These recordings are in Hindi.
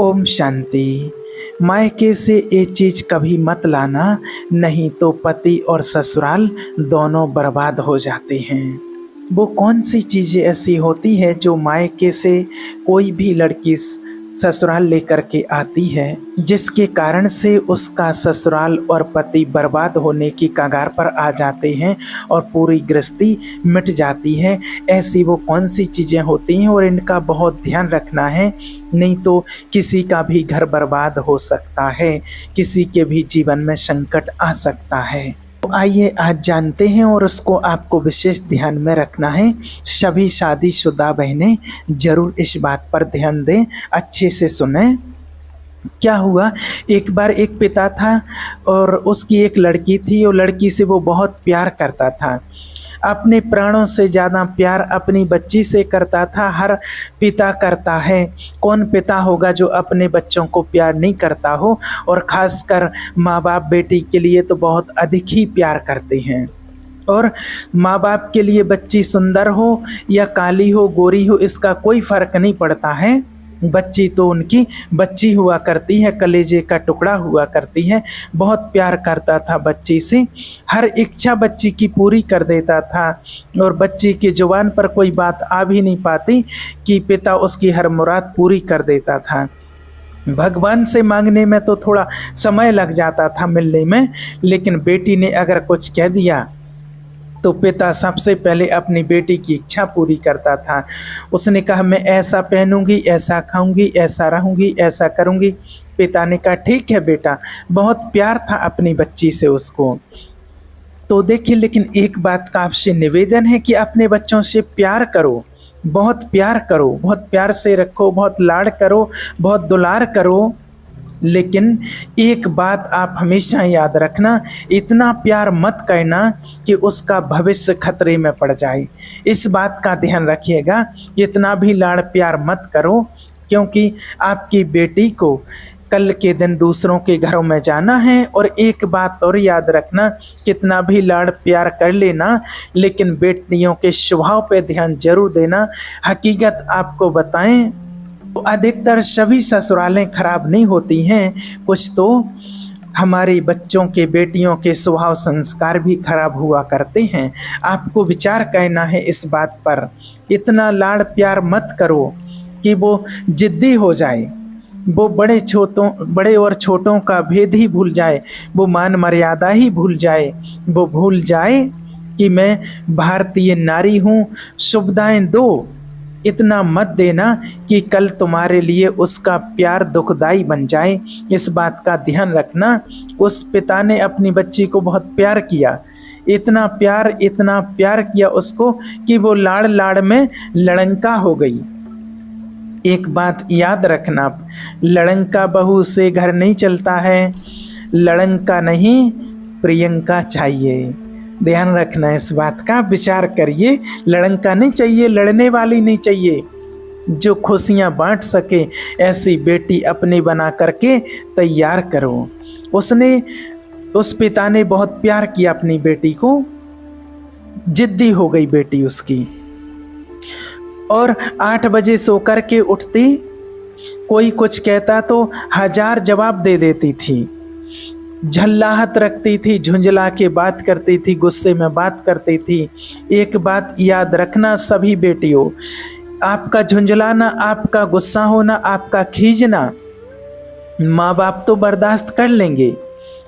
ओम शांति। मायके से ये चीज़ कभी मत लाना, नहीं तो पति और ससुराल दोनों बर्बाद हो जाते हैं। वो कौन सी चीज़ें ऐसी होती है जो मायके से कोई भी लड़की ससुराल लेकर के आती है, जिसके कारण से उसका ससुराल और पति बर्बाद होने की कगार पर आ जाते हैं और पूरी गृहस्थी मिट जाती है। ऐसी वो कौन सी चीज़ें होती हैं और इनका बहुत ध्यान रखना है, नहीं तो किसी का भी घर बर्बाद हो सकता है, किसी के भी जीवन में संकट आ सकता है। तो आइए आज जानते हैं और उसको आपको विशेष ध्यान में रखना है। सभी शादीशुदा बहनें जरूर इस बात पर ध्यान दें, अच्छे से सुनें। क्या हुआ, एक बार एक पिता था और उसकी एक लड़की थी और लड़की से वो बहुत प्यार करता था। अपने प्राणों से ज़्यादा प्यार अपनी बच्ची से करता था। हर पिता करता है, कौन पिता होगा जो अपने बच्चों को प्यार नहीं करता हो। और ख़ासकर माँ बाप बेटी के लिए तो बहुत अधिक ही प्यार करते हैं। और माँ बाप के लिए बच्ची सुंदर हो या काली हो, गोरी हो, इसका कोई फ़र्क नहीं पड़ता है। बच्ची तो उनकी बच्ची हुआ करती है, कलेजे का टुकड़ा हुआ करती है। बहुत प्यार करता था बच्ची से, हर इच्छा बच्ची की पूरी कर देता था और बच्ची की जुबान पर कोई बात आ भी नहीं पाती कि पिता उसकी हर मुराद पूरी कर देता था। भगवान से मांगने में तो थोड़ा समय लग जाता था मिलने में, लेकिन बेटी ने अगर कुछ कह दिया तो पिता सबसे पहले अपनी बेटी की इच्छा पूरी करता था। उसने कहा मैं ऐसा पहनूंगी, ऐसा खाऊंगी, ऐसा रहूंगी, ऐसा करूंगी। पिता ने कहा ठीक है बेटा। बहुत प्यार था अपनी बच्ची से उसको। तो देखिए, लेकिन एक बात का आपसे निवेदन है कि अपने बच्चों से प्यार करो, बहुत प्यार करो, बहुत प्यार से रखो, बहुत लाड़ करो, बहुत दुलार करो। लेकिन एक बात आप हमेशा याद रखना, इतना प्यार मत करना कि उसका भविष्य खतरे में पड़ जाए। इस बात का ध्यान रखिएगा, इतना भी लाड़ प्यार मत करो, क्योंकि आपकी बेटी को कल के दिन दूसरों के घरों में जाना है। और एक बात और याद रखना, कितना भी लाड़ प्यार कर लेना, लेकिन बेटियों के स्वभाव पे ध्यान जरूर देना। हकीकत आपको बताएं तो अधिकतर सभी ससुरालें खराब नहीं होती हैं, कुछ तो हमारे बच्चों के, बेटियों के स्वभाव संस्कार भी खराब हुआ करते हैं। आपको विचार करना है इस बात पर। इतना लाड़ प्यार मत करो कि वो जिद्दी हो जाए, वो बड़े और छोटों का भेद ही भूल जाए, वो मान मर्यादा ही भूल जाए, वो भूल जाए कि मैं भारतीय नारी हूँ, सुविधाएं दो। इतना मत देना कि कल तुम्हारे लिए उसका प्यार दुखदाई बन जाए। इस बात का ध्यान रखना। उस पिता ने अपनी बच्ची को बहुत प्यार किया, इतना प्यार किया उसको कि वो लाड़ लाड़ में लड़ंका हो गई। एक बात याद रखना, लड़ंका बहू से घर नहीं चलता है, लड़ंका नहीं प्रियंका चाहिए। ध्यान रखना इस बात का, विचार करिए। लड़ंका नहीं चाहिए, लड़ने वाली नहीं चाहिए, जो खुशियां बांट सके ऐसी बेटी अपनी बना करके तैयार करो। उस पिता ने बहुत प्यार किया अपनी बेटी को, जिद्दी हो गई बेटी उसकी, और 8 बजे सो कर के उठती, कोई कुछ कहता तो 1000 जवाब दे देती थी, झल्लाहट रखती थी, झुंझला के बात करती थी, गुस्से में बात करती थी। एक बात याद रखना सभी बेटियों, आपका झुंझलाना, आपका गुस्सा होना, आपका खींचना माँ बाप तो बर्दाश्त कर लेंगे,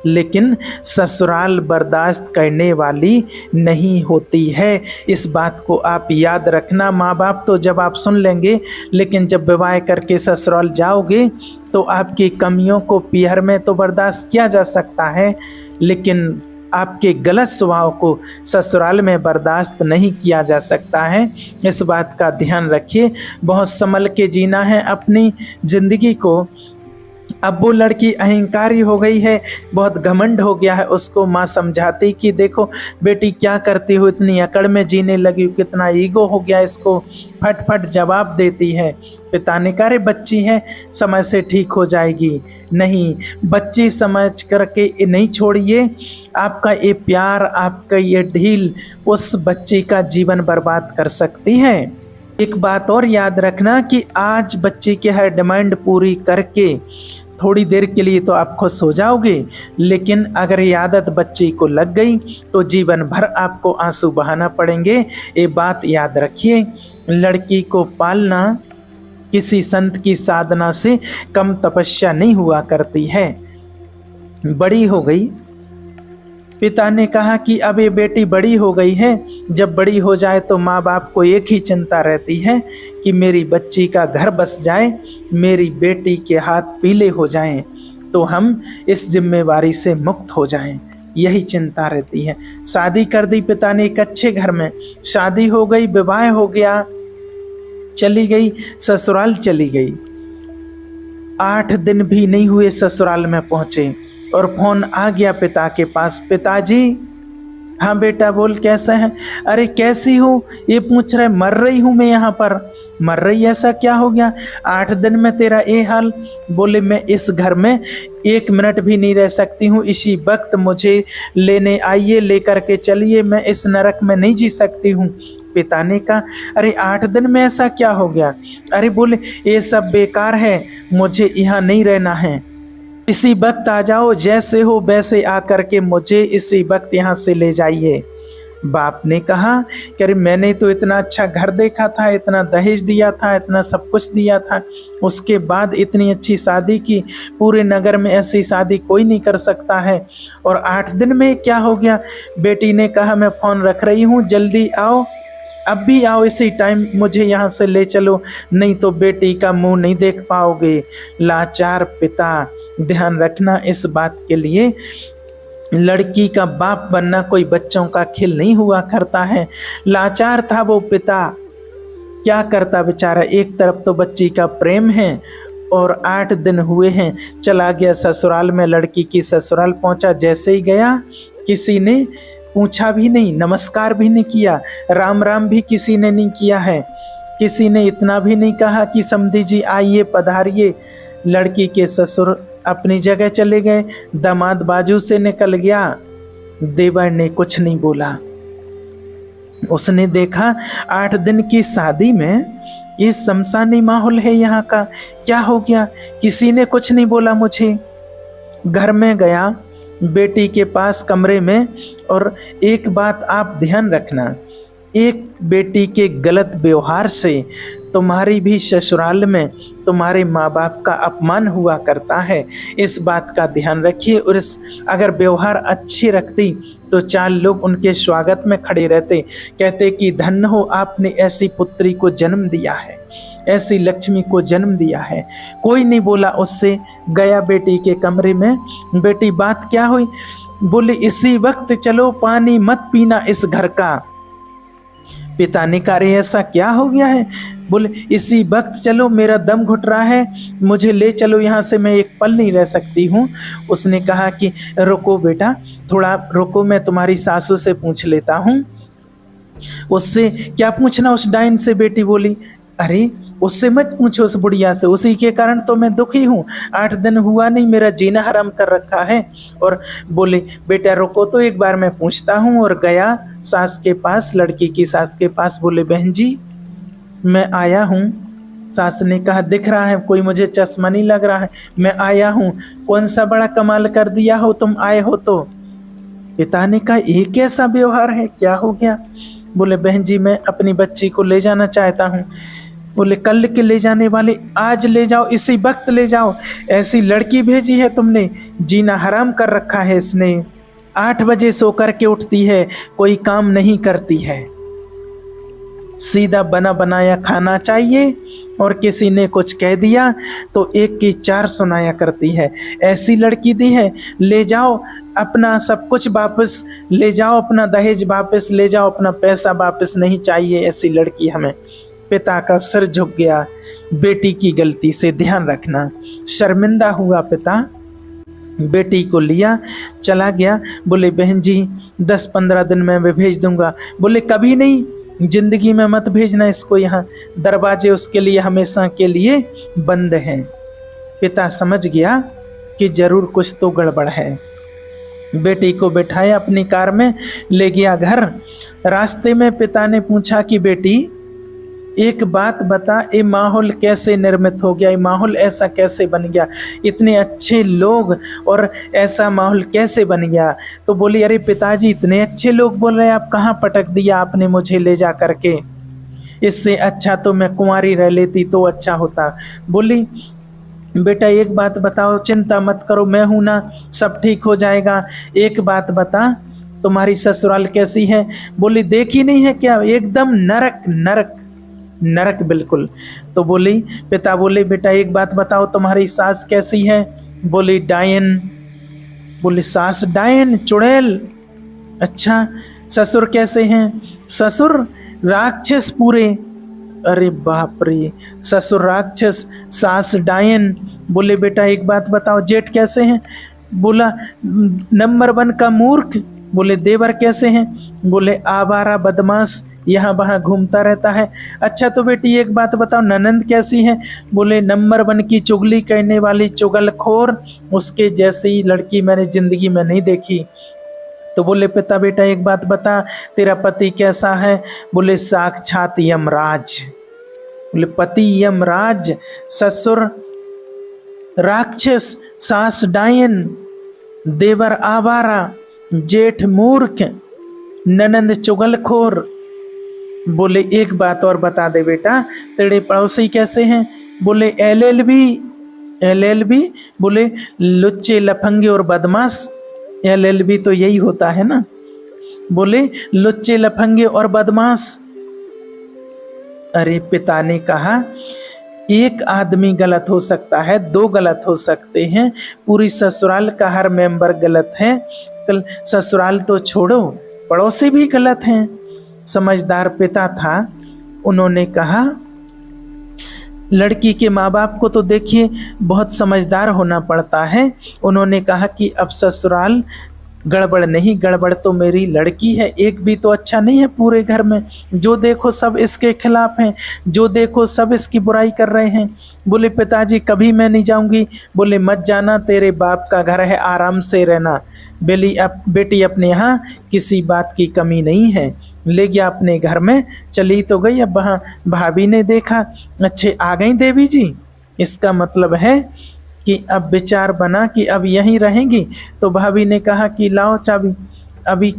लेकिन ससुराल बर्दाश्त करने वाली नहीं होती है। इस बात को आप याद रखना। माँ बाप तो जब आप सुन लेंगे, लेकिन जब विवाह करके ससुराल जाओगे तो आपकी कमियों को पीहर में तो बर्दाश्त किया जा सकता है, लेकिन आपके गलत स्वभाव को ससुराल में बर्दाश्त नहीं किया जा सकता है। इस बात का ध्यान रखिए। बहुत संभल के जीना है अपनी ज़िंदगी को। अब वो लड़की अहंकारी हो गई है, बहुत घमंड हो गया है। उसको माँ समझाती कि देखो बेटी क्या करती हो, इतनी अकड़ में जीने लगी, कितना ईगो हो गया इसको, फट फट जवाब देती है। पिता ने कहा रे बच्ची है, समय से ठीक हो जाएगी। नहीं, बच्ची समझ करके नहीं छोड़िए। आपका ये प्यार, आपका ये ढील उस बच्ची का जीवन बर्बाद कर सकती है। एक बात और याद रखना कि आज बच्चे की हर डिमांड पूरी करके थोड़ी देर के लिए तो आप खुश हो जाओगे, लेकिन अगर ये आदत बच्चे को लग गई तो जीवन भर आपको आंसू बहाना पड़ेंगे। ये बात याद रखिए। लड़की को पालना किसी संत की साधना से कम तपस्या नहीं हुआ करती है। बड़ी हो गई। पिता ने कहा कि अब ये बेटी बड़ी हो गई है, जब बड़ी हो जाए तो माँ बाप को एक ही चिंता रहती है कि मेरी बच्ची का घर बस जाए, मेरी बेटी के हाथ पीले हो जाएं, तो हम इस जिम्मेवारी से मुक्त हो जाएं। यही चिंता रहती है। शादी कर दी पिता ने एक अच्छे घर में, शादी हो गई, विवाह हो गया, चली गई ससुराल चली गई। 8 दिन भी नहीं हुए ससुराल में पहुंचे और फोन आ गया पिता के पास। पिताजी, हाँ बेटा बोल, कैसा है? अरे कैसी हो? ये पूछ रहे। मर रही हूँ मैं यहाँ पर। मर रही? ऐसा क्या हो गया? 8 दिन में तेरा ये हाल? बोले मैं इस घर में 1 मिनट भी नहीं रह सकती हूँ, इसी वक्त मुझे लेने आइए, लेकर के चलिए, मैं इस नरक में नहीं जी सकती हूँ। पिता ने कहा अरे 8 दिन में ऐसा क्या हो गया? अरे बोले ये सब बेकार है, मुझे यहाँ नहीं रहना है, इसी वक्त आ जाओ, जैसे हो वैसे आकर के मुझे इसी वक्त यहाँ से ले जाइए। बाप ने कहा कि अरे मैंने तो इतना अच्छा घर देखा था, इतना दहेज दिया था, इतना सब कुछ दिया था, उसके बाद इतनी अच्छी शादी की, पूरे नगर में ऐसी शादी कोई नहीं कर सकता है, और 8 दिन में क्या हो गया? बेटी ने कहा मैं फ़ोन रख रही हूँ, जल्दी आओ, अब भी आओ, इसी टाइम मुझे यहाँ से ले चलो, नहीं तो बेटी का मुंह नहीं देख पाओगे। लाचार पिता। ध्यान रखना इस बात के लिए, लड़की का बाप बनना कोई बच्चों का खेल नहीं हुआ करता है। लाचार था वो पिता, क्या करता बेचारा। एक तरफ तो बच्ची का प्रेम है और 8 दिन हुए हैं, चला गया ससुराल में। लड़की की ससुराल पहुंचा, जैसे ही गया किसी ने पूछा भी नहीं, नमस्कार भी नहीं किया, राम राम भी किसी ने नहीं किया है, किसी ने इतना भी नहीं कहा कि समधी जी आइए पधारिए। लड़की के ससुर अपनी जगह चले गए, दामाद बाजू से निकल गया, देवर ने कुछ नहीं बोला। उसने देखा 8 दिन की शादी में ये शमशानी माहौल है यहाँ का, क्या हो गया? किसी ने कुछ नहीं बोला मुझे। घर में गया बेटी के पास कमरे में, और एक बात आप ध्यान रखना, एक बेटी के गलत व्यवहार से तुम्हारी भी ससुराल में तुम्हारे माँ बाप का अपमान हुआ करता है। इस बात का ध्यान रखिए। और अगर व्यवहार अच्छी रखती तो 4 लोग उनके स्वागत में खड़े रहते, कहते कि धन्य हो आपने ऐसी पुत्री को जन्म दिया है, ऐसी लक्ष्मी को जन्म दिया है। कोई नहीं बोला उससे। गया बेटी के कमरे में, बेटी बात क्या हुई? बोले इसी वक्त चलो, पानी मत पीना इस घर का। पिता ने कहा ऐसा क्या हो गया है? बोले इसी वक्त चलो, मेरा दम घुट रहा है, मुझे ले चलो यहाँ से, मैं एक पल नहीं रह सकती हूँ। उसने कहा कि रुको बेटा, थोड़ा रुको, मैं तुम्हारी सासू से पूछ लेता हूँ। उससे क्या पूछना, उस डाइन से बेटी बोली। अरे उससे मत पूछो, उस बुढ़िया से, उसी के कारण तो मैं दुखी हूँ, 8 दिन हुआ नहीं, मेरा जीना हराम कर रखा है। और बोले बेटा रुको तो एक बार मैं पूछता हूँ। और गया सास के पास, लड़की की सास के पास। बोले बहन जी मैं आया हूँ। सास ने कहा दिख रहा है, कोई मुझे चश्मा नहीं लग रहा है, मैं आया हूँ, कौन सा बड़ा कमाल कर दिया हो तुम आए हो तो। पिता ने कहा ये कैसा व्यवहार है, क्या हो गया? बोले बहन जी मैं अपनी बच्ची को ले जाना चाहता हूँ। बोले कल के ले जाने वाले, आज ले जाओ, इसी वक्त ले जाओ। ऐसी लड़की भेजी है तुमने, जीना हराम कर रखा है इसने। 8 बजे सो करके उठती है, कोई काम नहीं करती है, सीधा बना बनाया खाना चाहिए, और किसी ने कुछ कह दिया तो 1 की 4 सुनाया करती है। ऐसी लड़की दी है, ले जाओ अपना सब कुछ वापस ले जाओ, अपना दहेज वापस ले जाओ, अपना पैसा वापस नहीं चाहिए ऐसी लड़की हमें। पिता का सिर झुक गया, बेटी की गलती से। ध्यान रखना, शर्मिंदा हुआ पिता, बेटी को लिया चला गया। बोले बहन जी 10-15 दिन में मैं भेज दूंगा। बोले कभी नहीं, जिंदगी में मत भेजना इसको यहाँ, दरवाजे उसके लिए हमेशा के लिए बंद हैं। पिता समझ गया कि जरूर कुछ तो गड़बड़ है। बेटी को बैठाया अपनी कार में, ले गया घर। रास्ते में पिता ने पूछा कि बेटी एक बात बता, ये माहौल कैसे निर्मित हो गया, ये माहौल ऐसा कैसे बन गया, इतने अच्छे लोग और ऐसा माहौल कैसे बन गया। तो बोली अरे पिताजी इतने अच्छे लोग बोल रहे हैं, आप कहाँ पटक दिया आपने मुझे ले जा करके, इससे अच्छा तो मैं कुंवारी रह लेती तो अच्छा होता। बोली बेटा एक बात बताओ, चिंता मत करो, मैं हूं ना, सब ठीक हो जाएगा। एक बात बता, तुम्हारी ससुराल कैसी है। बोली देखी नहीं है क्या, एकदम नरक नरक नरक बिल्कुल। तो बोली पिता बोले बेटा एक बात बताओ, तुम्हारी सास कैसी है। बोली डायन। बोली सास डायन, चुड़ैल। अच्छा ससुर कैसे हैं। ससुर राक्षस पूरे। अरे बाप रे, ससुर राक्षस, सास डायन। बोले बेटा एक बात बताओ, जेठ कैसे हैं। बोला नंबर 1 का मूर्ख। बोले देवर कैसे हैं। बोले आवारा बदमाश, यहाँ वहाँ घूमता रहता है। अच्छा तो बेटी एक बात बताओ, ननंद कैसी है। बोले नंबर 1 की चुगली करने वाली चुगलखोर, उसके जैसी लड़की मैंने जिंदगी में नहीं देखी। तो बोले पिता बेटा एक बात बता, तेरा पति कैसा है। बोले साक्षात यमराज। बोले पति यमराज, ससुर राक्षस, सास डायन, देवर आवारा, जेठ मूर्ख, ननंद चुगलखोर। बोले एक बात और बता दे बेटा, तेरे पड़ोसी कैसे हैं। बोले एलएलबी। एलएलबी बोले लुच्चे लफंगे और बदमाश। एलएलबी तो यही होता है ना। बोले लुच्चे लफंगे और बदमाश। अरे पिता ने कहा एक आदमी गलत हो सकता है, 2 गलत हो सकते हैं, पूरी ससुराल का हर मेंबर गलत है। कल ससुराल तो छोड़ो, पड़ोसी भी गलत हैं। समझदार पिता था, उन्होंने कहा लड़की के माँ बाप को तो देखिए बहुत समझदार होना पड़ता है। उन्होंने कहा कि अब ससुराल गड़बड़ नहीं, गड़बड़ तो मेरी लड़की है, एक भी तो अच्छा नहीं है पूरे घर में। जो देखो सब इसके खिलाफ हैं, जो देखो सब इसकी बुराई कर रहे हैं। बोले पिताजी कभी मैं नहीं जाऊंगी। बोले मत जाना, तेरे बाप का घर है, आराम से रहना। बेटी अपने यहाँ किसी बात की कमी नहीं है। ले गया अपने घर में, चली तो गई। अब वहाँ भाभी ने देखा, अच्छे आ गई देवी जी, इसका मतलब है कि अब विचार बना कि अब यहीं रहेंगी। तो भाभी ने कहा कि लाओ चाबी। अभी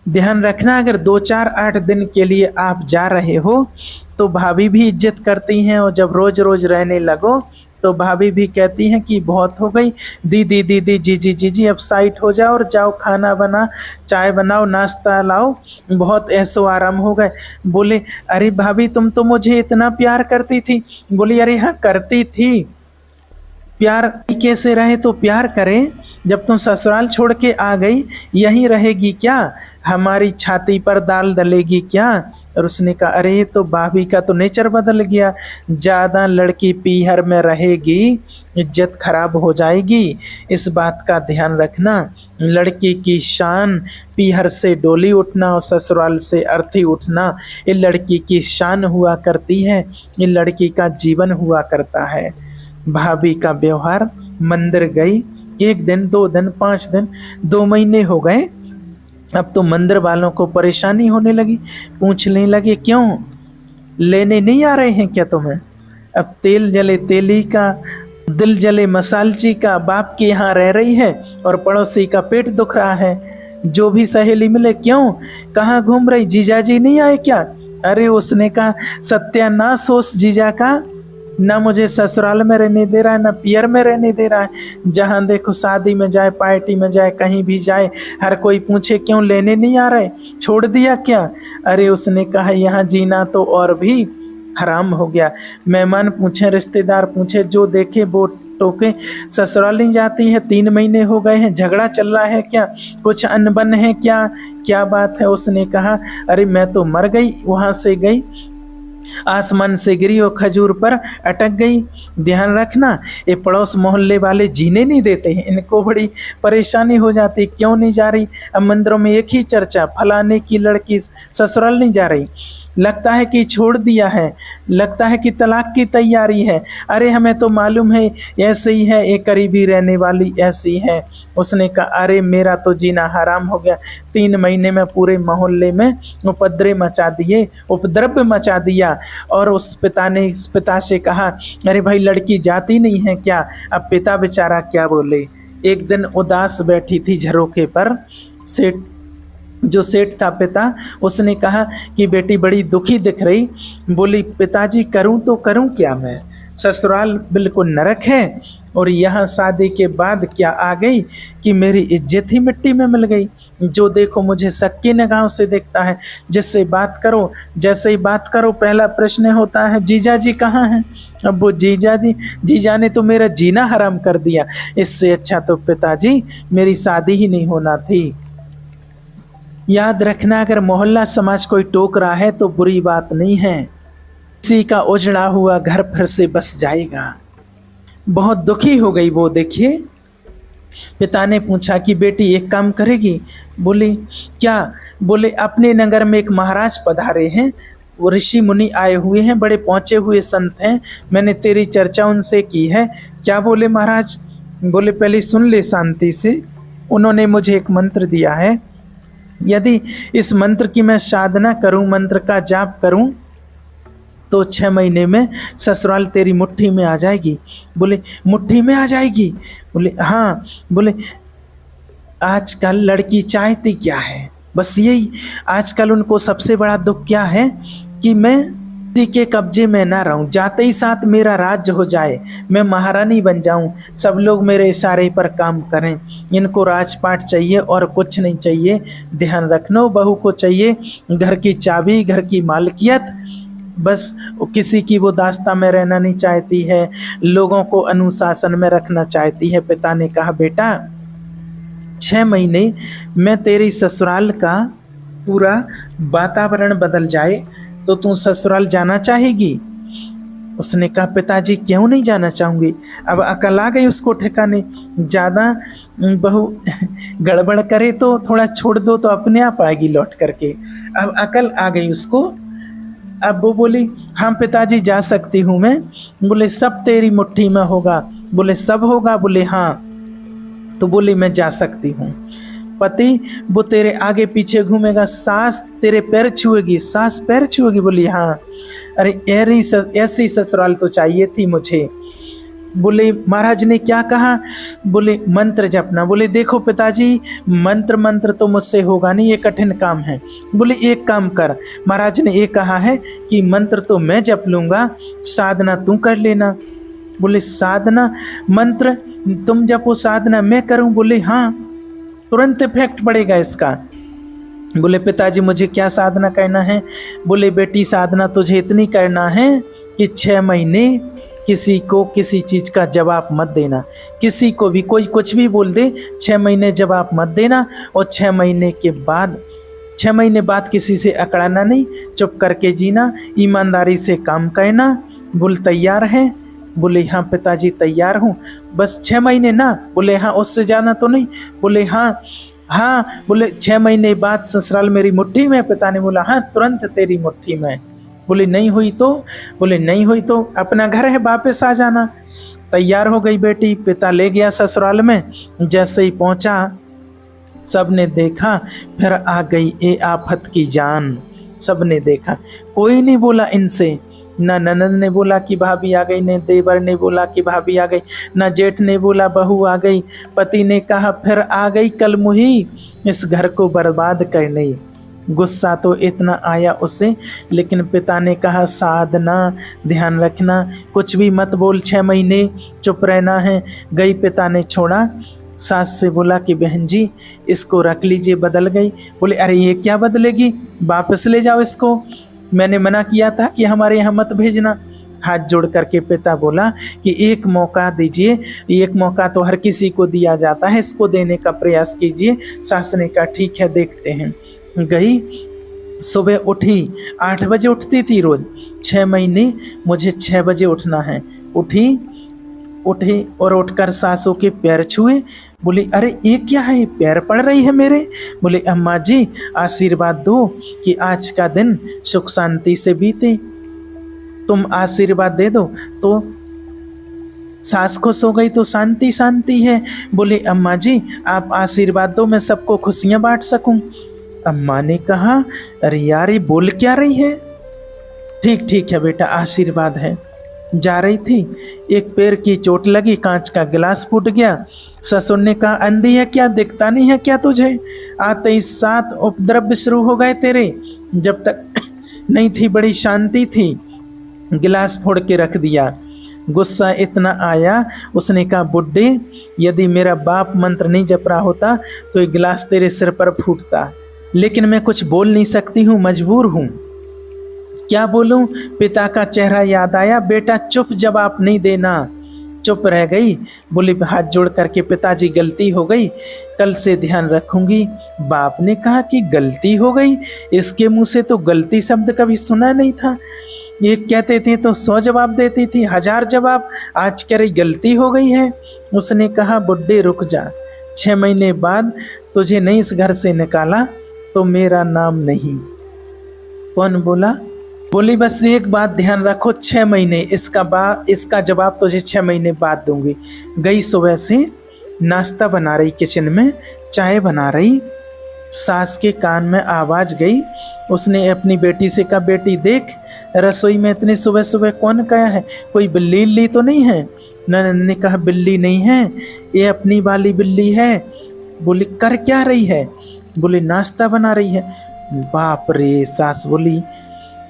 ध्यान रखना, अगर 2-4-8 दिन के लिए आप जा रहे हो तो भाभी भी इज्जत करती हैं, और जब रोज रोज रहने लगो तो भाभी भी कहती हैं कि बहुत हो गई, दीदी दीदी जीजी जीजी अब साइड हो जाओ और जाओ खाना बना, चाय बनाओ, नाश्ता लाओ, बहुत ऐसो आराम हो गए। बोले अरे भाभी तुम तो मुझे इतना प्यार करती थी। बोली अरे हाँ करती थी, प्यार कैसे रहे तो प्यार करें, जब तुम ससुराल छोड़ के आ गई यहीं रहेगी क्या, हमारी छाती पर दाल डलेगी क्या। और उसने कहा अरे ये तो भाभी का तो नेचर बदल गया, ज़्यादा लड़की पीहर में रहेगी इज्जत खराब हो जाएगी, इस बात का ध्यान रखना। लड़की की शान पीहर से डोली उठना और ससुराल से अर्थी उठना, ये लड़की की शान हुआ करती है, ये लड़की का जीवन हुआ करता है। भाभी का व्यवहार, मंदिर गई 1 दिन 2 दिन 5 दिन 2 महीने हो गए। अब तो मंदिर वालों को परेशानी होने लगी, पूछने लगे क्यों लेने नहीं आ रहे हैं क्या तुम्हें। अब तेल जले तेली का, दिल जले मसालची का, बाप के यहाँ रह रही है और पड़ोसी का पेट दुख रहा है। जो भी सहेली मिले क्यों, कहाँ घूम रही, जीजाजी नहीं आए क्या। अरे उसने कहा सत्यानाश हो जीजा का, ना मुझे ससुराल में रहने दे रहा है, ना पियर में रहने दे रहा है। जहाँ देखो शादी में जाए, पार्टी में जाए, कहीं भी जाए, हर कोई पूछे क्यों लेने नहीं आ रहे, छोड़ दिया क्या। अरे उसने कहा यहाँ जीना तो और भी हराम हो गया। मेहमान पूछे, रिश्तेदार पूछे, जो देखे वो टोके। ससुराल नहीं जाती है, 3 महीने हो गए हैं, झगड़ा चल रहा है क्या, कुछ अनबन है क्या, क्या बात है। उसने कहा अरे मैं तो मर गई, वहाँ से गई, आसमान से गिरी और खजूर पर अटक गई। ध्यान रखना, ये पड़ोस मोहल्ले वाले जीने नहीं देते हैं, इनको बड़ी परेशानी हो जाती, क्यों नहीं जा रही। अब मंदिरों में एक ही चर्चा, फलाने की लड़की ससुराल नहीं जा रही। लगता है कि छोड़ दिया है, लगता है कि तलाक की तैयारी है। अरे हमें तो मालूम है ऐसे ही है, एक करीबी रहने वाली ऐसी है। उसने कहा अरे मेरा तो जीना हराम हो गया, 3 महीने में पूरे मोहल्ले में उपद्रव मचा दिया। और उस पिता से कहा अरे भाई लड़की जाती नहीं है क्या? अब पिता बेचारा क्या बोले। एक दिन उदास बैठी थी झरोखे पर, सेठ था पिता, उसने कहा कि बेटी बड़ी दुखी दिख रही। बोली पिताजी करूं तो करूं क्या मैं, ससुराल बिल्कुल नरक है और यहाँ शादी के बाद क्या आ गई कि मेरी इज्जत ही मिट्टी में मिल गई। जो देखो मुझे शक की निगाहों से देखता है, जिससे बात करो जैसे ही बात करो पहला प्रश्न होता है जीजा जी कहाँ हैं। अब वो जीजा ने तो मेरा जीना हराम कर दिया। इससे अच्छा तो पिताजी मेरी शादी ही नहीं होना थी। याद रखना अगर मोहल्ला समाज कोई टोक रहा है तो बुरी बात नहीं है, किसी का उजड़ा हुआ घर फिर से बस जाएगा। बहुत दुखी हो गई वो। देखिए पिता ने पूछा कि बेटी एक काम करेगी? बोले क्या? बोले अपने नगर में एक महाराज पधारे हैं, वो ऋषि मुनि आए हुए हैं, बड़े पहुँचे हुए संत हैं, मैंने तेरी चर्चा उनसे की है। क्या बोले महाराज? बोले पहले सुन ले शांति से। उन्होंने मुझे एक मंत्र दिया है, यदि इस मंत्र की मैं साधना करूं, मंत्र का जाप करूं, तो 6 महीने में ससुराल तेरी मुट्ठी में आ जाएगी। बोले मुट्ठी में आ जाएगी? बोले हाँ। बोले आजकल लड़की चाहती क्या है? बस यही। आजकल उनको सबसे बड़ा दुख क्या है कि मैं किसी के कब्जे में ना रहूं, जाते ही साथ मेरा राज्य हो जाए, मैं महारानी बन जाऊं, सब लोग मेरे इशारे पर काम करें। इनको राजपाट चाहिए और कुछ नहीं चाहिए। ध्यान रखना, बहू को चाहिए घर की चाबी, घर की मालकियत, बस किसी की वो दास्ता में रहना नहीं चाहती है, लोगों को अनुशासन में रखना चाहती है। पिता ने कहा बेटा 6 महीने में तेरी ससुराल का पूरा वातावरण बदल जाए तो तू ससुराल जाना चाहेगी? उसने कहा पिताजी क्यों नहीं जाना चाहूँगी। अब अकल आ गई उसको ठिकाने। ज़्यादा बहू गड़बड़ करे तो थोड़ा छोड़ दो तो अपने आप आएगी लौट करके। अब अकल आ गई उसको। अब वो बोली हाँ पिताजी जा सकती हूँ मैं। बोले सब तेरी मुट्ठी में होगा? बोले सब होगा। बोले हाँ। तो बोली मैं जा सकती हूँ। पति वो तेरे आगे पीछे घूमेगा, सास तेरे पैर छुएगी, सास पैर छुएगी? बोली हाँ। अरे ऐसी ससुराल तो चाहिए थी मुझे। बोले महाराज ने क्या कहा? बोले मंत्र जपना। बोले देखो पिताजी मंत्र तो मुझसे होगा नहीं, ये कठिन काम है। बोले एक काम कर, महाराज ने ये कहा है कि मंत्र तो मैं जप लूँगा, साधना तू कर लेना। बोले साधना? मंत्र तुम जपो, साधना मैं करूँ? बोले हाँ, तुरंत इफेक्ट पड़ेगा इसका। बोले पिताजी मुझे क्या साधना करना है? बोले बेटी साधना तुझे इतनी करना है कि 6 महीने किसी को किसी चीज़ का जवाब मत देना। किसी को भी कोई कुछ भी बोल दे, 6 महीने जवाब मत देना। और 6 महीने बाद किसी से अकड़ाना नहीं, चुप करके जीना, ईमानदारी से काम करना। बोल तैयार है? बोले हाँ पिताजी तैयार हूँ। बस 6 महीने ना? बोले हाँ। उससे ज़्यादा तो नहीं? बोले हाँ। बोले 6 महीने बाद ससुराल मेरी मुट्ठी में? पिता ने बोला हाँ तुरंत तेरी मुट्ठी में। बोले नहीं हुई तो? बोले नहीं हुई तो अपना घर है वापस आ जाना। तैयार हो गई बेटी, पिता ले गया ससुराल में। जैसे ही पहुंचा सबने देखा, फिर आ गई ए आफत की जान। सबने देखा, कोई नहीं बोला इनसे, ना ननद ने बोला कि भाभी आ गई, न देवर ने बोला कि भाभी आ गई, ना जेठ ने बोला बहू आ गई। पति ने कहा फिर आ गई कलमुही इस घर को बर्बाद करने। गुस्सा तो इतना आया उसे, लेकिन पिता ने कहा साधना, ध्यान रखना, कुछ भी मत बोल, 6 महीने चुप रहना है। गई, पिता ने छोड़ा। सास से बोला कि बहन जी इसको रख लीजिए, बदल गई। बोले अरे ये क्या बदलेगी, वापस ले जाओ इसको, मैंने मना किया था कि हमारे यहाँ मत भेजना। हाथ जोड़ करके पिता बोला कि एक मौका दीजिए, एक मौका तो हर किसी को दिया जाता है, इसको देने का प्रयास कीजिए। सास ने कहा ठीक है देखते हैं। गई, सुबह उठी, 8 बजे उठती थी रोज। 6 महीने मुझे 6 बजे उठना है। उठी, उठी और उठकर सासू के पैर छुए। बोली अरे ये क्या है, पैर पड़ रही है मेरे। बोले अम्मा जी आशीर्वाद दो कि आज का दिन सुख शांति से बीते, तुम आशीर्वाद दे दो। तो सास खुश हो गई तो शांति शांति है। बोले अम्मा जी आप आशीर्वाद दो, मैं सबको खुशियां बांट सकूं। अम्मा ने कहा अरे यार ये बोल क्या रही है। ठीक ठीक है बेटा आशीर्वाद है। जा रही थी, एक पैर की चोट लगी, कांच का गिलास फूट गया। ससुर ने कहा अंधी है क्या, दिखता नहीं है क्या तुझे, आते ही 7 उपद्रव शुरू हो गए तेरे। जब तक नहीं थी बड़ी शांति थी, गिलास फोड़ के रख दिया। गुस्सा इतना आया, उसने कहा बुड्ढे यदि मेरा बाप मंत्र नहीं जप रहा होता तो ये गिलास तेरे सिर पर फूटता, लेकिन मैं कुछ बोल नहीं सकती हूँ, मजबूर हूँ। क्या बोलूं। पिता का चेहरा याद आया। बेटा चुप, जवाब नहीं देना। चुप रह गई। बोली हाथ जोड़ करके पिताजी गलती हो गई, कल से ध्यान रखूंगी। बाप ने कहा कि गलती हो गई, इसके मुंह से तो गलती शब्द कभी सुना नहीं था। ये कहते थे तो 100 जवाब देती थी, 1000 जवाब, आज कह रही गलती हो गई है। उसने कहा बुड्ढे रुक जा, 6 महीने बाद तुझे नहीं इस घर से निकाला तो मेरा नाम नहीं। कौन बोला। बोली बस एक बात ध्यान रखो, 6 महीने, इसका जवाब तुझे 6 महीने बाद दूंगी। गई सुबह से नाश्ता बना रही, किचन में चाय बना रही। सास के कान में आवाज गई। उसने अपनी बेटी से कहा बेटी देख रसोई में इतनी सुबह सुबह कौन गया है, कोई बिल्ली ली तो नहीं है। ननद ने कहा बिल्ली नहीं है, ये अपनी वाली बिल्ली है। बोली कर क्या रही है। बोली नाश्ता बना रही है। बाप रे। सास बोली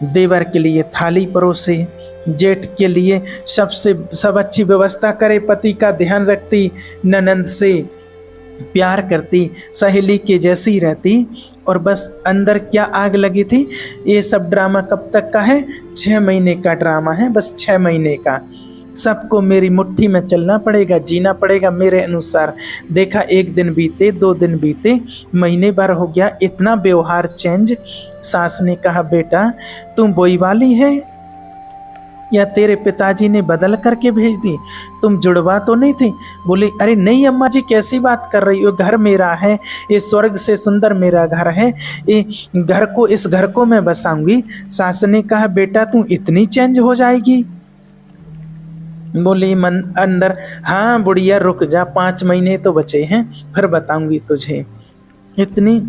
देवर के लिए थाली परोसे, जेठ के लिए सब अच्छी व्यवस्था करे, पति का ध्यान रखती, ननंद से प्यार करती, सहेली के जैसी रहती। और बस अंदर क्या आग लगी थी। ये सब ड्रामा कब तक का है, 6 महीने का ड्रामा है, बस 6 महीने का। सबको मेरी मुट्ठी में चलना पड़ेगा, जीना पड़ेगा मेरे अनुसार। देखा 1 दिन बीते, 2 दिन बीते, महीने भर हो गया, इतना व्यवहार चेंज। सास ने कहा बेटा तुम बोई वाली है या तेरे पिताजी ने बदल करके भेज दी, तुम जुड़वा तो नहीं थी। बोली अरे नहीं अम्मा जी कैसी बात कर रही हो, घर मेरा है, ये स्वर्ग से सुंदर मेरा घर है, इस घर को मैं बसाऊंगी। सास ने कहा बेटा तू इतनी चेंज हो जाएगी। बोली मन अंदर हाँ बुढ़िया रुक जा, 5 महीने तो बचे हैं, फिर बताऊंगी तुझे। इतनी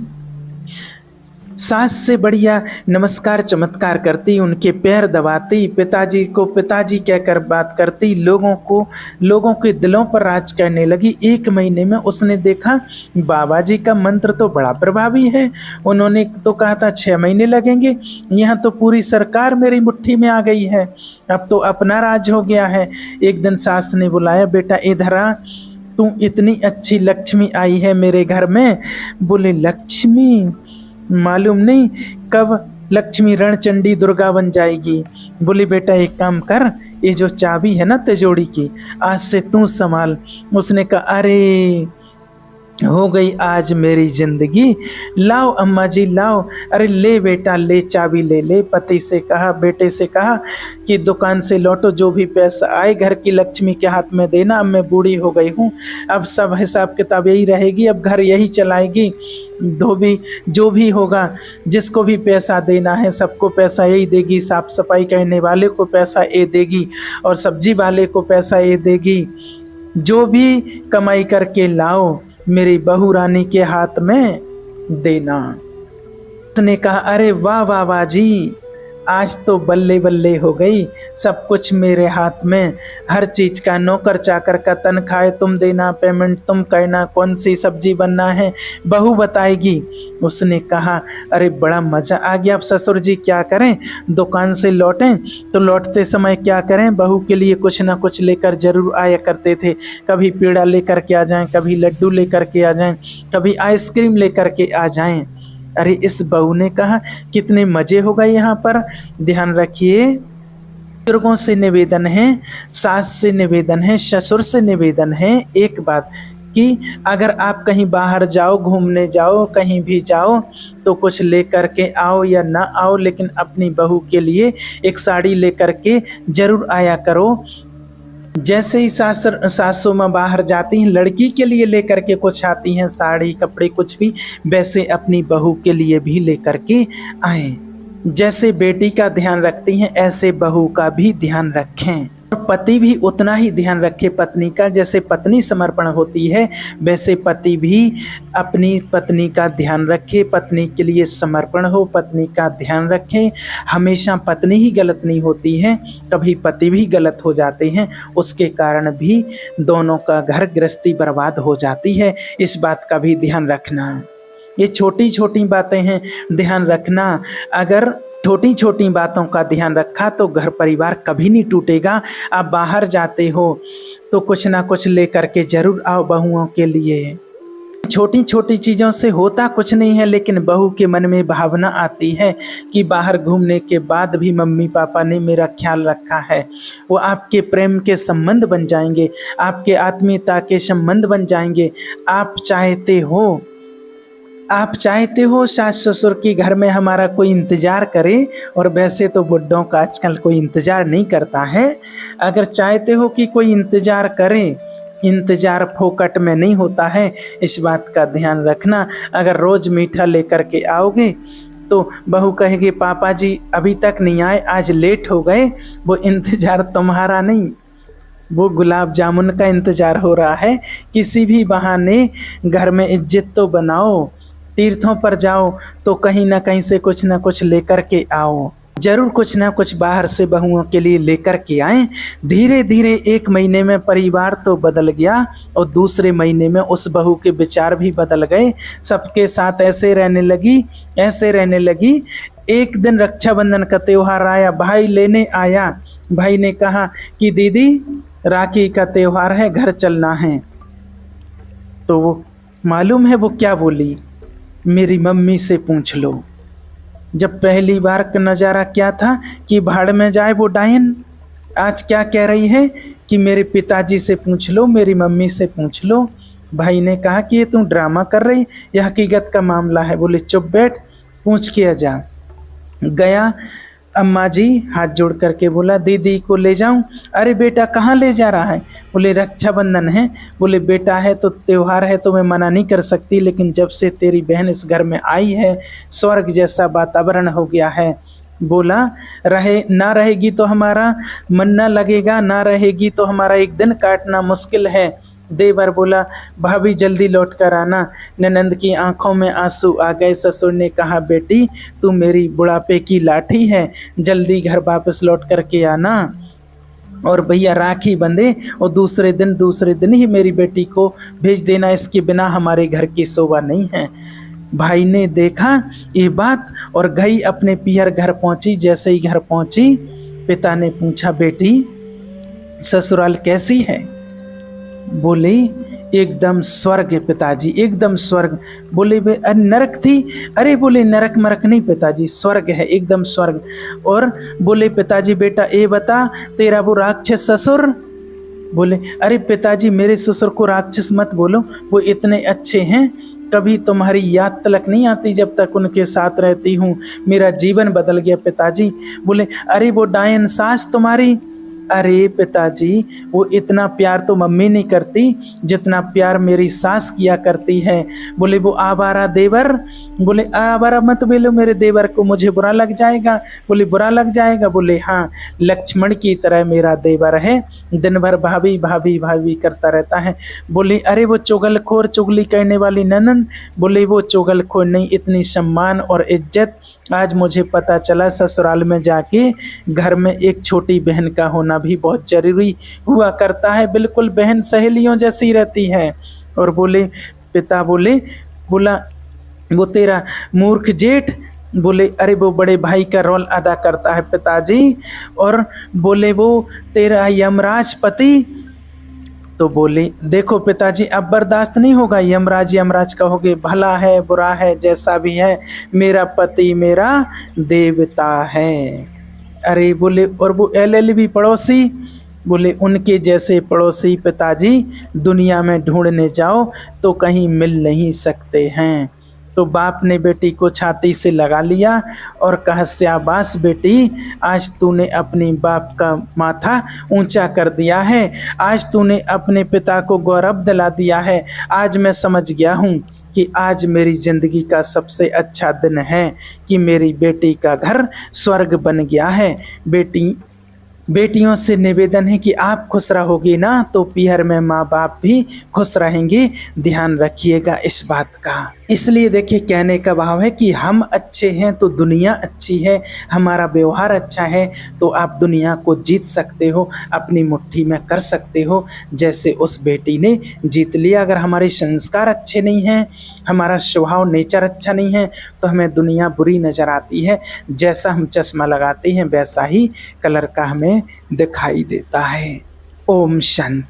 सास से बढ़िया नमस्कार चमत्कार करती, उनके पैर दबाती, पिताजी को पिताजी कहकर बात करती, लोगों के दिलों पर राज करने लगी। 1 महीने में उसने देखा बाबा जी का मंत्र तो बड़ा प्रभावी है। उन्होंने तो कहा था 6 महीने लगेंगे, यहाँ तो पूरी सरकार मेरी मुट्ठी में आ गई है, अब तो अपना राज हो गया है। एक दिन सास ने बुलाया बेटा इधर आ, तू इतनी अच्छी लक्ष्मी आई है मेरे घर में। बोले लक्ष्मी मालूम नहीं कब लक्ष्मी रणचंडी दुर्गा बन जाएगी। बोली बेटा एक काम कर, ये जो चाबी है ना तिजोरी की, आज से तू संभाल। उसने कहा अरे हो गई आज मेरी जिंदगी, लाओ अम्मा जी लाओ। अरे ले बेटा ले, चाबी ले ले। पति से कहा, बेटे से कहा कि दुकान से लौटो, जो भी पैसा आए घर की लक्ष्मी के हाथ में देना, अब मैं बूढ़ी हो गई हूँ, अब सब हिसाब किताब यही रहेगी, अब घर यही चलाएगी। धोबी जो भी होगा, जिसको भी पैसा देना है सबको पैसा यही देगी, साफ सफाई करने वाले को पैसा ये देगी और सब्जी वाले को पैसा ये देगी। जो भी कमाई करके लाओ मेरी बहू रानी के हाथ में देना। उसने कहा अरे वाह वाह वाह जी, आज तो बल्ले बल्ले हो गई, सब कुछ मेरे हाथ में, हर चीज का, नौकर चाकर का तनख्वाह तुम देना, पेमेंट तुम करना, कौन सी सब्जी बनना है बहू बताएगी। उसने कहा अरे बड़ा मजा आ गया। अब ससुर जी क्या करें, दुकान से लौटें तो लौटते समय क्या करें, बहू के लिए कुछ ना कुछ लेकर जरूर आया करते थे। कभी पेड़ा लेकर के आ जाएं, कभी लड्डू लेकर के आ जाएं, कभी आइसक्रीम लेकर के आ जाएं। अरे इस बहू ने कहा कितने मजे हो गए यहाँ पर। ध्यान रखिए, बुजुर्गों से निवेदन है, सास से निवेदन है, ससुर से निवेदन है एक बात कि अगर आप कहीं बाहर जाओ, घूमने जाओ, कहीं भी जाओ तो कुछ लेकर के आओ या ना आओ, लेकिन अपनी बहू के लिए एक साड़ी लेकर के जरूर आया करो। जैसे ही सासू माँ बाहर जाती हैं लड़की के लिए लेकर के कुछ आती हैं, साड़ी कपड़े कुछ भी, वैसे अपनी बहू के लिए भी लेकर के आए। जैसे बेटी का ध्यान रखती हैं ऐसे बहू का भी ध्यान रखें, और पति भी उतना ही ध्यान रखे पत्नी का। जैसे पत्नी समर्पण होती है वैसे पति भी अपनी पत्नी का ध्यान रखे, पत्नी के लिए समर्पण हो, पत्नी का ध्यान रखें। हमेशा पत्नी ही गलत नहीं होती है, कभी पति भी गलत हो जाते हैं, उसके कारण भी दोनों का घर गृहस्थी बर्बाद हो जाती है। इस बात का भी ध्यान रखना है। ये छोटी छोटी बातें हैं, ध्यान रखना। अगर छोटी छोटी बातों का ध्यान रखा तो घर परिवार कभी नहीं टूटेगा। आप बाहर जाते हो तो कुछ ना कुछ लेकर के जरूर आओ बहुओं के लिए। छोटी छोटी चीज़ों से होता कुछ नहीं है, लेकिन बहू के मन में भावना आती है कि बाहर घूमने के बाद भी मम्मी पापा ने मेरा ख्याल रखा है। वो आपके प्रेम के संबंध बन जाएंगे, आपके आत्मीयता के संबंध बन जाएंगे। आप चाहते हो सास ससुर के घर में हमारा कोई इंतज़ार करे, और वैसे तो बुड्ढों का आजकल कोई इंतज़ार नहीं करता है। अगर चाहते हो कि कोई इंतज़ार करे, इंतज़ार फोकट में नहीं होता है, इस बात का ध्यान रखना। अगर रोज़ मीठा लेकर के आओगे तो बहू कहेगी पापा जी अभी तक नहीं आए, आज लेट हो गए। वो इंतज़ार तुम्हारा नहीं, वो गुलाब जामुन का इंतज़ार हो रहा है। किसी भी बहाने घर में इज्जत तो बनाओ, तीर्थों पर जाओ तो कहीं ना कहीं से कुछ ना कुछ लेकर के आओ। जरूर कुछ ना कुछ बाहर से बहुओं के लिए लेकर के आए। धीरे धीरे 1 महीने में परिवार तो बदल गया, और दूसरे महीने में उस बहू के विचार भी बदल गए। सबके साथ ऐसे रहने लगी। एक दिन रक्षाबंधन का त्यौहार आया, भाई लेने आया। भाई ने कहा कि दीदी राखी का त्यौहार है, घर चलना है। तो वो मालूम है वो क्या बोली, मेरी मम्मी से पूछ लो। जब पहली बार का नज़ारा क्या था कि भाड़ में जाए वो डायन, आज क्या कह रही है कि मेरे पिताजी से पूछ लो, मेरी मम्मी से पूछ लो। भाई ने कहा कि ये तुम ड्रामा कर रही, यह हकीकत का मामला है। बोले चुप बैठ, पूछ के जा। गया, अम्मा जी हाथ जोड़ करके बोला दीदी को ले जाऊं। अरे बेटा कहाँ ले जा रहा है? बोले रक्षाबंधन है। बोले बेटा है तो त्यौहार है तो मैं मना नहीं कर सकती, लेकिन जब से तेरी बहन इस घर में आई है स्वर्ग जैसा वातावरण हो गया है। बोला ना रहेगी तो हमारा मन ना लगेगा, ना रहेगी तो हमारा एक दिन काटना मुश्किल है। देवर बोला भाभी जल्दी लौट कर आना। ननंद की आंखों में आंसू आ गए। ससुर ने कहा बेटी तू मेरी बुढ़ापे की लाठी है, जल्दी घर वापस लौट कर के आना। और भैया राखी बंधे और दूसरे दिन ही मेरी बेटी को भेज देना, इसके बिना हमारे घर की शोभा नहीं है। भाई ने देखा ये बात और गई अपने पियर घर पहुंची। जैसे ही घर पहुंची पिता ने पूछा बेटी ससुराल कैसी है? बोले एकदम स्वर्ग है पिताजी, एकदम स्वर्ग। बोले नरक थी? अरे बोले नरक मरक नहीं पिताजी, स्वर्ग है, एकदम स्वर्ग। और बोले पिताजी बेटा ये बता तेरा वो राक्षस ससुर? बोले अरे पिताजी मेरे ससुर को राक्षस मत बोलो, वो इतने अच्छे हैं, कभी तुम्हारी याद तलक नहीं आती जब तक उनके साथ रहती हूँ, मेरा जीवन बदल गया पिताजी। बोले अरे वो डायन सास तुम्हारी? अरे पिताजी वो इतना प्यार तो मम्मी नहीं करती जितना प्यार मेरी सास किया करती है। बोले वो आवारा देवर? बोले आवारा मत बोलो मेरे देवर को, मुझे बुरा लग जाएगा। बोले बुरा लग जाएगा? बोले हाँ, लक्ष्मण की तरह मेरा देवर है, दिन भर भाभी भाभी भाभी करता रहता है। बोले अरे वो चुगलखोर चुगली करने वाली ननंद? बोले वो चुगलखोर नहीं, इतनी सम्मान और इज्जत आज मुझे पता चला ससुराल में जाके घर में एक छोटी बहन का होना भी बहुत जरूरी हुआ करता है, बिल्कुल बहन सहेलियों जैसी रहती है। और बोले पिता बोला वो तेरा मूर्ख जेठ? बोले अरे वो बड़े भाई का रोल अदा करता है पिताजी। और बोले वो तेरा यमराज पति? तो बोले देखो पिताजी अब बर्दाश्त नहीं होगा, यमराज कहोगे, भला है बुरा है जैसा भी है, मेरा पति मेरा देवता है। अरे बोले और वो LLB पड़ोसी? बोले उनके जैसे पड़ोसी पिताजी दुनिया में ढूंढने जाओ तो कहीं मिल नहीं सकते हैं। तो बाप ने बेटी को छाती से लगा लिया और कहा, शाबाश बेटी, आज तूने अपनी बाप का माथा ऊंचा कर दिया है, आज तूने अपने पिता को गौरव दिला दिया है। आज मैं समझ गया हूँ कि आज मेरी ज़िंदगी का सबसे अच्छा दिन है कि मेरी बेटी का घर स्वर्ग बन गया है। बेटियों से निवेदन है कि आप खुश रहोगी ना तो पीहर में माँ बाप भी खुश रहेंगे। ध्यान रखिएगा इस बात का। इसलिए देखिए, कहने का भाव है कि हम अच्छे हैं तो दुनिया अच्छी है, हमारा व्यवहार अच्छा है तो आप दुनिया को जीत सकते हो, अपनी मुट्ठी में कर सकते हो, जैसे उस बेटी ने जीत लिया। अगर हमारे संस्कार अच्छे नहीं हैं, हमारा स्वभाव नेचर अच्छा नहीं है तो हमें दुनिया बुरी नज़र आती है। जैसा हम चश्मा लगाते हैं वैसा ही कलर का हमें दिखाई देता है। ओम शांति।